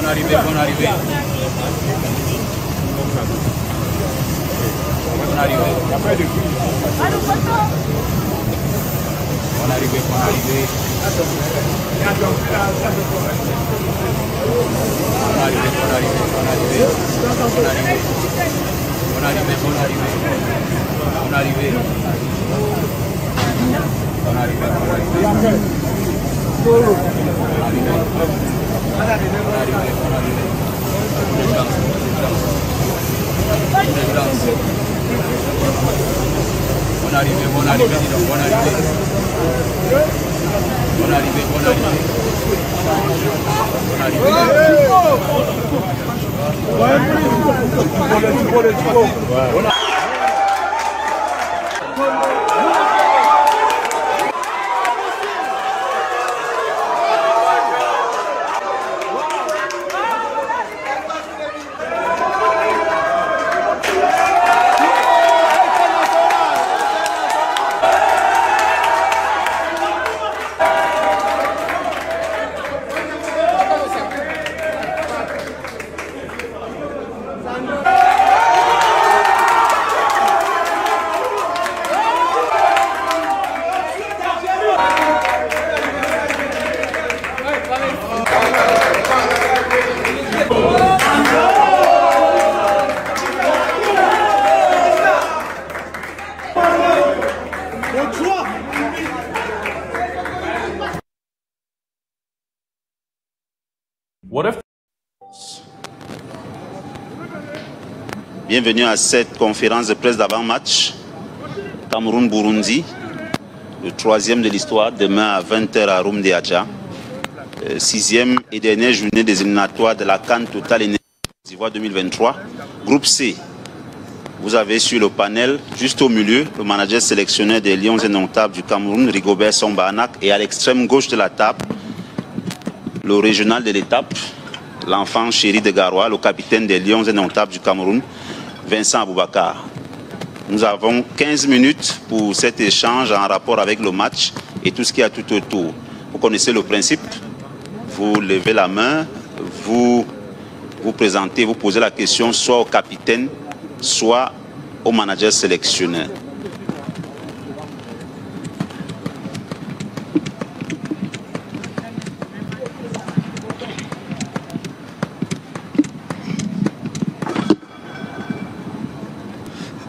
arrivée, bonne arrivée. Bonne arrivée. Bonne arrivée, bonne arrivée. Bonne arrivée, bonne arrivée, bonne arrivée. Bonne arrivée. Bonne arrivée, bonne arrivée. Bonne arrivée. Bonne arrivée, bonne arrivée. Bonne arrivée, bonne arrivée, dis donc, bonne arrivée. Bonne arrivée, bonne arrivée. Bonne arrivée. Bienvenue à cette conférence de presse d'avant-match. Cameroun-Burundi, le troisième de l'histoire, demain à 20h à Rumdeacha. Sixième et dernière journée des éliminatoires de la CAN Total Énergie Côte d'Ivoire 2023. Groupe C. Vous avez sur le panel, juste au milieu, le manager sélectionneur des Lions Indomptables du Cameroun, Rigobert Song-Banak, et à l'extrême gauche de la table, le régional de l'étape, l'enfant chéri de Garoua, le capitaine des Lions Indomptables du Cameroun, Vincent Aboubakar. Nous avons 15 minutes pour cet échange en rapport avec le match et tout ce qui y a tout autour. Vous connaissez le principe. Vous levez la main, vous vous présentez, vous posez la question soit au capitaine, soit au manager sélectionneur.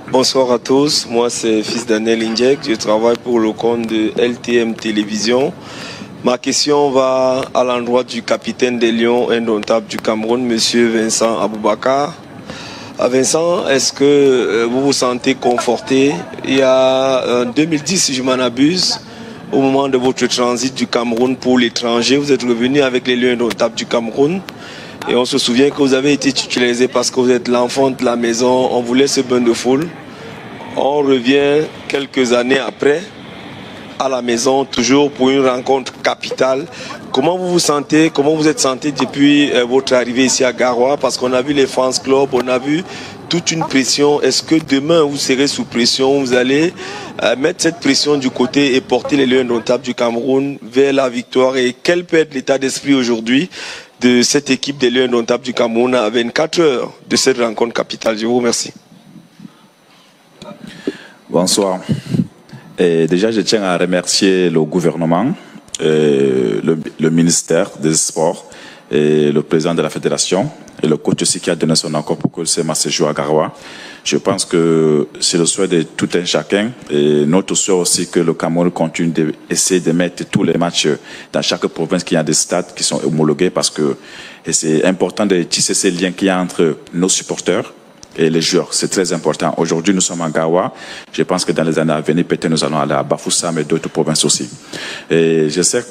Bonsoir à tous, moi c'est Fils Daniel Injek, je travaille pour le compte de LTM Télévision. Ma question va à l'endroit du capitaine des Lions Indomptables du Cameroun, monsieur Vincent Aboubakar. Vincent, est-ce que vous vous sentez conforté? Il y a 2010, si je m'en abuse, au moment de votre transit du Cameroun pour l'étranger, vous êtes revenu avec les Lions Indomptables du Cameroun. Et on se souvient que vous avez été titularisé parce que vous êtes l'enfant de la maison, on vous laisse ce bain de foule. On revient quelques années après à la maison, toujours pour une rencontre capitale. Comment vous vous sentez, comment vous êtes senti depuis votre arrivée ici à Garoua? Parce qu'on a vu les fans club, on a vu toute une pression. Est-ce que demain vous serez sous pression? Vous allez mettre cette pression du côté et porter les Lions Indomptables du Cameroun vers la victoire? Et quel peut être l'état d'esprit aujourd'hui de cette équipe des Lions Indomptables du Cameroun à 24 heures de cette rencontre capitale? Je vous remercie. Bonsoir. Et déjà, je tiens à remercier le gouvernement, le ministère des Sports et le président de la fédération et le coach aussi qui a donné son accord pour que ce match se joue à Garoua. Je pense que c'est le souhait de tout un chacun et notre souhait aussi que le Cameroun continue d'essayer de mettre tous les matchs dans chaque province qui a des stades qui sont homologués parce que c'est important de tisser ces liens qu'il y a entre nos supporters et les joueurs. C'est très important. Aujourd'hui, nous sommes à Garoua. Je pense que dans les années à venir, peut-être nous allons aller à Bafoussam et d'autres provinces aussi. Et je sais,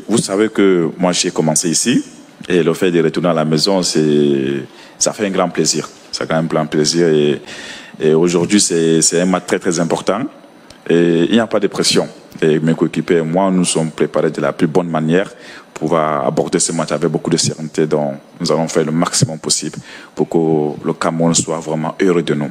vous savez que moi, j'ai commencé ici. Et le fait de retourner à la maison, ça fait un grand plaisir. Ça fait un grand plaisir. Et aujourd'hui, c'est un match très, très important. Et il n'y a pas de pression. Et mes coéquipiers et moi, nous sommes préparés de la plus bonne manière pour pouvoir aborder ce match avec beaucoup de sérénité. Donc, nous allons faire le maximum possible pour que le Cameroun soit vraiment heureux de nous.